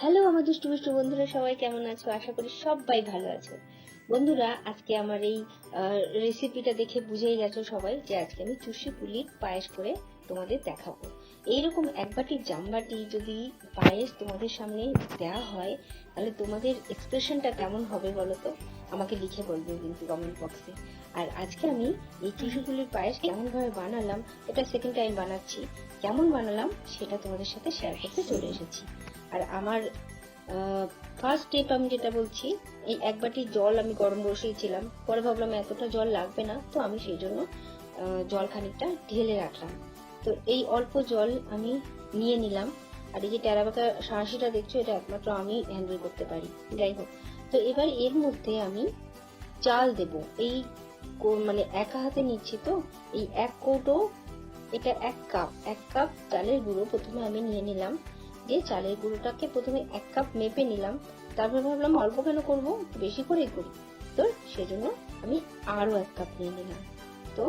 Hello আমার দুষ্টু মিষ্টু বন্ধুরা, সবাই কেমন আছো? আশা করি সবাই ভালো আছো। বন্ধুরা, আজকে আমার এই রেসিপিটা দেখে বুঝেই গেছো সবাই যে আজকে আমি চুষি পুলির পায়েস করে তোমাদের দেখাবো। এইরকম এক বাটি জামবাটি যদি পায়েস তোমাদের সামনে দেওয়া হয়, তাহলে তোমাদের এক্সপ্রেশনটা কেমন হবে বলো তো? আমাকে লিখে বলবে কিন্তু কমেন্ট বক্সে। আর আজকে আমি এই চুষি পুলির পায়েস কেমন ভাবে বানালাম, এটা সেকেন্ড টাইম বানাচ্ছি, কেমন বানালাম সেটা তোমাদের সাথে শেয়ার করতে চলে এসেছি। আর আমার ফার্স্ট স্টেপ আমি যেটা বলছি, এই এক বাটি জল আমি গরম বসিয়েছিলাম, পরে ভাবলাম এতটা জল লাগবে না, তো আমি সেই জন্য জল খানিকটা ঢেলে রাখলাম। তো এই অল্প জল আমি নিয়ে নিলাম। আর এই যে টেরাবাকা সাঁড়াশিটা দেখছো, এটা একমাত্র আমি হ্যান্ডেল করতে পারি। যাই হোক, তো এবার এর মধ্যে আমি চাল দেব। এই মানে একা হাতে নিচ্ছি, তো এই এক কৌটো, এটা এক কাপ চালের গুঁড়ো প্রথমে আমি নিয়ে নিলাম। যে চালের গুঁড়োটাকে প্রথমে 1 কাপ মেপে নিলাম, তারপর ভাবলাম অল্প কেন করবো, বেশি করেই করি। তো সেজন্য আমি আরো 1 কাপ নিয়ে নিলাম। তো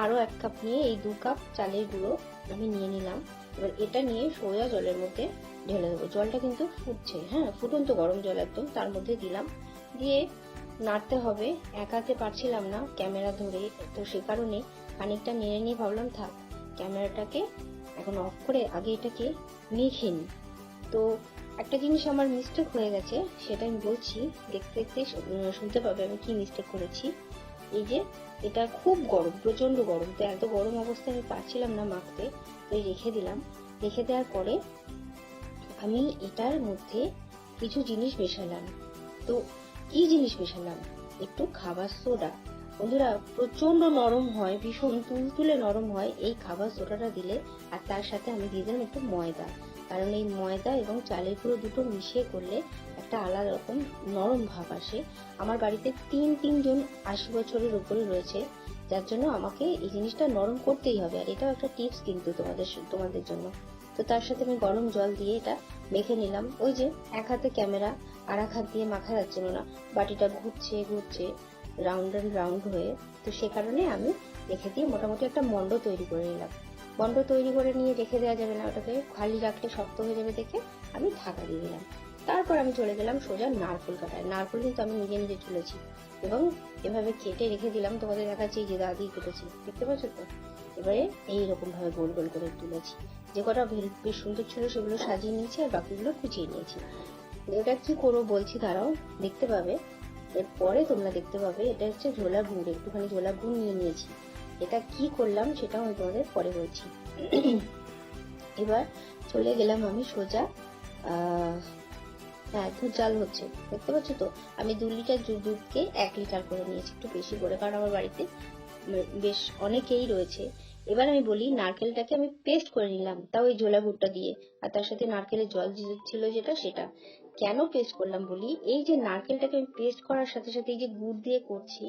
আরো 1 কাপ নিয়ে এই 2 কাপ চালের গুঁড়ো আমি নিয়ে নিলাম। এবার এটা নিয়ে সোজা জলের মধ্যে ঢেলে দেবো। জলটা কিন্তু ফুটছে, হ্যাঁ, ফুটন্ত গরম জল একদম, তার মধ্যে দিলাম। দিয়ে নাড়তে হবে, একাতে পারছিলাম না ক্যামেরা ধরে, তো সে কারণে খানিকটা নেড়ে নিয়ে ভাবলাম থাক, ক্যামেরাটাকে এখন অফ করে আগে এটাকে মেখে নিই। তো একটা জিনিস আমার মিস্টেক হয়ে গেছে, সেটা আমি বলছি, দেখতে দেখতে শুনতে পাবে আমি কি মিস্টেক করেছি। এই যে এটা খুব গরম, প্রচন্ড গরম, তো এত গরম অবস্থায় আমি পারছিলাম না মাখতে, তো রেখে দিলাম। রেখে দেওয়ার পরে আমি এটার মধ্যে কিছু জিনিস মেশালাম। তো কি জিনিস মেশালাম? একটু খাবার সোডা। বন্ধুরা, প্রচন্ড নরম হয়, ভীষণ তুলতুলে নরম হয় এই খাবার সোডাটা দিলে। আর তার সাথে আমি দিয়ে দিলাম একটু ময়দা, কারণ এই ময়দা এবং চালের গুঁড়ো দুটো মিশিয়ে করলে একটা আলাদা রকম নরম ভাব আসে। আমার বাড়িতে তিনজন 80 বছরের উপরে রয়েছে, যার জন্য আমাকে এই জিনিসটা নরম করতেই হবে। আর এটাও একটা টিপস কিন্তু তোমাদের জন্য। তো তার সাথে আমি গরম জল দিয়ে এটা মেখে নিলাম। ওই যে এক হাতে ক্যামেরা, আর এক হাত দিয়ে মাখা যাচ্ছিল না, বাটিটা ঘুরছে রাউন্ড অ্যান্ড রাউন্ড হয়ে। তো সে কারণে আমি রেখে দিয়ে মোটামুটি একটা মন্ড তৈরি করে নিলাম। মন্ড তৈরি করে নিয়ে রেখে দেওয়া যাবে না, ওটাকে খালি রাখলে শক্ত হয়ে যাবে দেখে আমি ঢাকা দিয়ে দিলাম। তারপর আমি চলে গেলাম সোজা নারকেল কাটায়। নারকেল কিন্তু আমি নিজে তুলেছি এবং এভাবে কেটে রেখে দিলাম। তোমাদের দেখাচ্ছি যে দাদি কেটেছি, দেখতে পাচ্ছ তো? এবারে এইরকম ভাবে গোল গোল করে তুলেছি। যে কটা বেশ সুন্দর ছিল সেগুলো সাজিয়ে নিয়েছি, আর বাকিগুলো কুচিয়ে নিয়েছি। এটা কি করবো বলছি, দাঁড়াও, দেখতে পাবে। এরপরে তোমরা দেখতে পাবে এটা হচ্ছে ঝোলা গুড়, একটুখানি ঝোলা গুড় নিয়ে নিয়েছি। এটা কি করলাম সেটাও আমি তোমাদের পরে বলছি। এবার চলে গেলাম আমি সোজা, হ্যাঁ, দুধ জাল হচ্ছে, দেখতে পাচ্ছ তো? আমি 2 লিটার দুধকে 1 লিটার করে নিয়েছি, একটু বেশি করে, কারণ আমার বাড়িতে বেশ অনেকেই রয়েছে। এবার আমি বলি, নারকেলটাকে আমি পেস্ট করে নিলাম, তাও ওই ঝোলা গুড়টা দিয়ে, আর তার সাথে নারকেলের জল ছিল যেটা, সেটা। কেন পেস্ট করলাম বলি, এই যে নারকেলটাকে আমি পেস্ট করার সাথে সাথে এই যে গুড় দিয়ে করছি,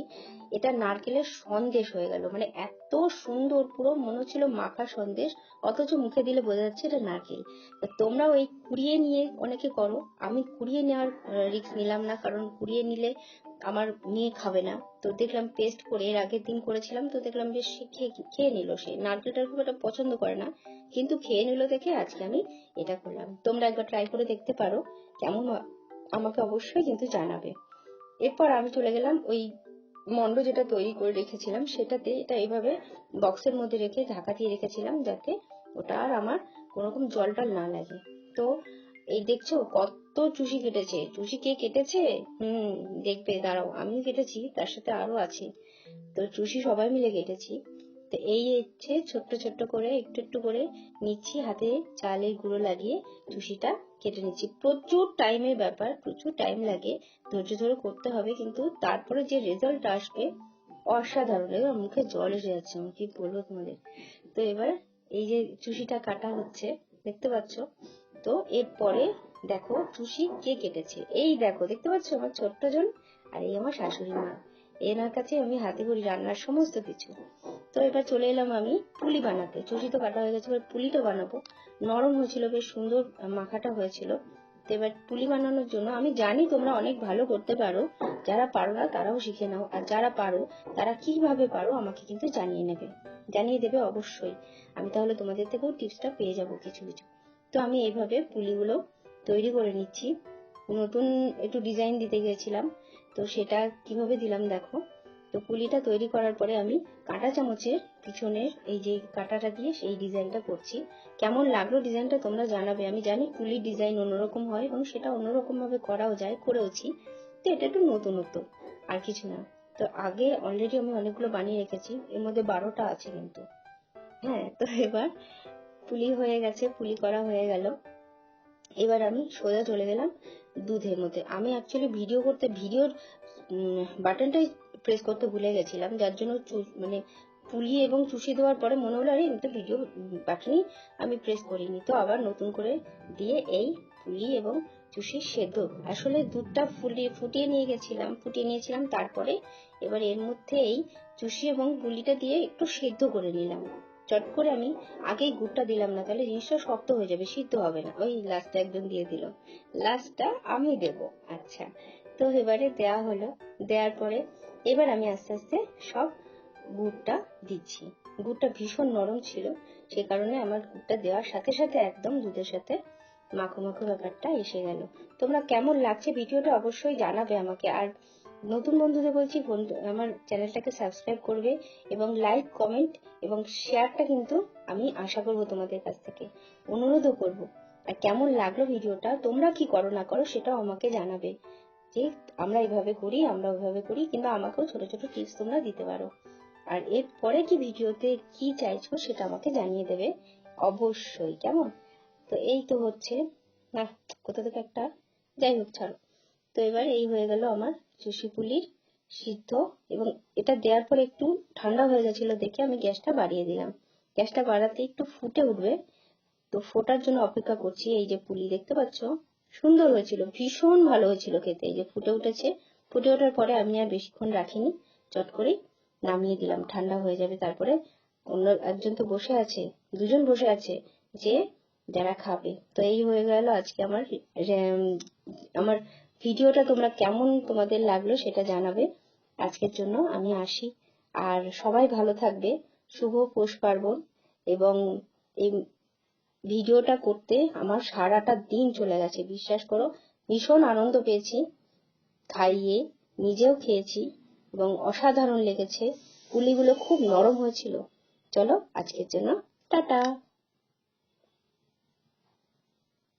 এটা নারকেলের সন্দেশ হয়ে গেল। মানে এত সুন্দর, পুরো মনে হচ্ছিল মাখা সন্দেশ, অথচ মুখে দিলে বোঝা যাচ্ছে এটা নারকেল। তোমরাও এই কুড়িয়ে নিয়ে অনেকে করো, আমি কুড়িয়ে নেওয়ার রিস্ক নিলাম না, কারণ কুড়িয়ে নিলে আমার মেয়ে খাবে না। তো দেখলাম পেস্ট করে, এর আগের দিন করেছিলাম, তো দেখলাম বেশ খেয়ে নিল। সে নারকেলটা খুব একটা পছন্দ করে না, কিন্তু খেয়ে নিল দেখে আজকে আমি এটা করলাম। তোমরা একবার ট্রাই করে দেখতে পারো, কেমন আমাকে অবশ্যই কিন্তু জানাবে। এরপর আমি চলে গেলাম ওই মন্ড যেটা তৈরি করে রেখেছিলাম সেটাতে, এটা এইভাবে বক্সের মধ্যে রেখে ঢাকা দিয়ে রেখেছিলাম, যাতে ওটা আর আমার কোনোরকম জলটা না লাগে। তো এই দেখছো কত চুষি কেটেছে। চুষি কে কেটেছে? দেখবে, দাঁড়াও, আমিও কেটেছি, তার সাথে আরো আছে। তো চুষি সবাই মিলে কেটেছি। তো এই হচ্ছে ছোট্ট ছোট্ট করে একটু করে নিচ্ছি, হাতে চালের গুঁড়ো লাগিয়ে চুষিটা কেটে নিচ্ছি। প্রচুর টাইমের ব্যাপার, প্রচুর টাইম লাগে, ধৈর্য ধরে করতে হবে, কিন্তু তারপরে যে রেজাল্ট আসবে অসাধারণ। এবার মুখে জল এসে যাচ্ছে, আমি কি বলবো তোমাদের। তো এবার এই যে চুষিটা কাটা হচ্ছে, দেখতে পাচ্ছ তো? এরপরে দেখো চুষি কে কেটেছে, এই দেখো, দেখতে পাচ্ছ আমার ছোট্ট জন, আর এই আমার শাশুড়ি মা। এনার কাছে আমি হাতে করি রান্নার সমস্ত কিছু। তো এবার চলে এলাম আমি পুলি বানাতে। চুষি তো কাটা হয়ে গেছে, এবার পুলিটা বানাবো। নরম হয়েছিল, বেশ সুন্দর মাখাটা হয়েছিল। তো এবার পুলি বানানোর জন্য, আমি জানি তোমরা অনেক ভালো করতে পারো, যারা পারো না তারাও শিখে নাও, আর যারা পারো তারা কিভাবে পারো আমাকে কিন্তু জানিয়ে দেবে অবশ্যই। আমি তাহলে তোমাদের থেকেও টিপসটা পেয়ে যাবো কিছু কিছু। তো আমি এইভাবে পুলিগুলো তৈরি করে নিচ্ছি। নতুন একটু ডিজাইন দিতে গিয়েছিলাম, তো সেটা কিভাবে দিলাম দেখো। তো পুলিটা তৈরি করার পরে আমি কাঁটা চামচের পিছনের এই যে কাঁটাটা দিয়ে সেই ডিজাইনটা করছি। কেমন লাগলো ডিজাইনটা তোমরা জানাবে। আমি জানি পুলির ডিজাইন অন্যরকম হয় এবং সেটা অন্যরকম ভাবে করাও যায়, করেওছি। তো এটা একটু নতুনত্ব, আর কিছু না। তো আগে অলরেডি আমি অনেকগুলো বানিয়ে রেখেছি, এর মধ্যে 12টা আছে কিন্তু। হ্যাঁ, তো এবার পুলি হয়ে গেছে, পুলি করা হয়ে গেল। এবার আমি সোজা চলে গেলাম দুধের মধ্যে। আমি অ্যাকচুয়ালি ভিডিওর বাটনটাই প্রেস করতে ভুলে গেছিলাম, যার জন্য মানে পুলি এবং চুষি দেওয়ার পরে মনে হলো আরে আমি তো ভিডিও বাটনই আমি প্রেস করিনি। তো আবার নতুন করে দিয়ে এই পুলি এবং চুষি সেদ্ধ, আসলে দুধটা ফুটিয়ে নিয়েছিলাম। তারপরে এবার এর মধ্যে এই চুষি এবং পুলিটা দিয়ে একটু সেদ্ধ করে নিলাম। চট করে আমি আগেই গুড়টা দিলাম না, তাহলে জিনিসটা শক্ত হয়ে যাবে, সিদ্ধ হবে না। ওই লাস্টটা একদম দিয়ে দিল, লাস্টটা আমি দেব। আচ্ছা, তো এবারে দেওয়া হলো। দেওয়ার পরে এবার আমি আস্তে আস্তে সব গুড়টা দিচ্ছি। গুড়টা ভীষণ নরম ছিল, সে কারণে আমার গুড়টা দেওয়ার সাথে সাথে একদম দুধের সাথে মাখো মাখো ব্যাপারটা এসে গেল। তোমরা কেমন লাগছে ভিডিওটা অবশ্যই জানাবে আমাকে। আর নতুন বন্ধুদের বলছি, আমার চ্যানেলটাকে সাবস্ক্রাইব করবে এবং লাইক, কমেন্ট এবং শেয়ারটা কিন্তু আমি আশা করব তোমাদের কাছ থেকে, অনুরোধও করব। আর কেমন লাগলো ভিডিওটা, তোমরা কি করো না করো সেটাও আমাকে জানাবে, যে আমরা ওইভাবে করি, কিন্তু আমাকেও ছোট ছোট টিপস তোমরা দিতে পারো। আর এর পরে কি ভিডিওতে কি চাইছো সেটা আমাকে জানিয়ে দেবে অবশ্যই, কেমন? তো এই তো হচ্ছে না, কোথা থেকে একটা, যাই হোক ছাড়ো। তো এবার এই হয়ে গেল আমার চুষি পুলির সিদ্ধ। এবং এটা দেওয়ার পরে একটু ঠান্ডা হয়ে গেছিল দেখে আমি গ্যাসটা বাড়িয়ে দিলাম। গ্যাসটা বাড়াতে একটু ফুটে উঠবে, তো ফোটার জন্য অপেক্ষা করছি। এই যে পুলি দেখতে পাচ্ছ, সুন্দর হয়েছিল, ভীষণ ভালো হয়েছিল খেতে। এই যে ফুটে উঠেছে, ফুটে ওঠার পরে আমি আর বেশিক্ষণ রাখিনি, চট করে নামিয়ে দিলাম, ঠান্ডা হয়ে যাবে। তারপরে অন্য একজন তো বসে আছে, দুজন বসে আছে যে যারা খাবে। তো এই হয়ে গেল আজকে আমার ভিডিওটা। তোমরা কেমন তোমাদের লাগলো সেটা জানাবে। আজকের জন্য আমি আসি, আর সবাই ভালো থাকবে। শুভ পৌষ পার্বণ। এবং এই ভিডিওটা করতে আমার সারাটা দিন চলে গেছে, বিশ্বাস করো। ভীষণ আনন্দ পেয়েছি খাইয়ে, নিজেও খেয়েছি এবং অসাধারণ লেগেছে। পুলিগুলো খুব নরম হয়েছিল। চলো আজকের জন্য টাটা।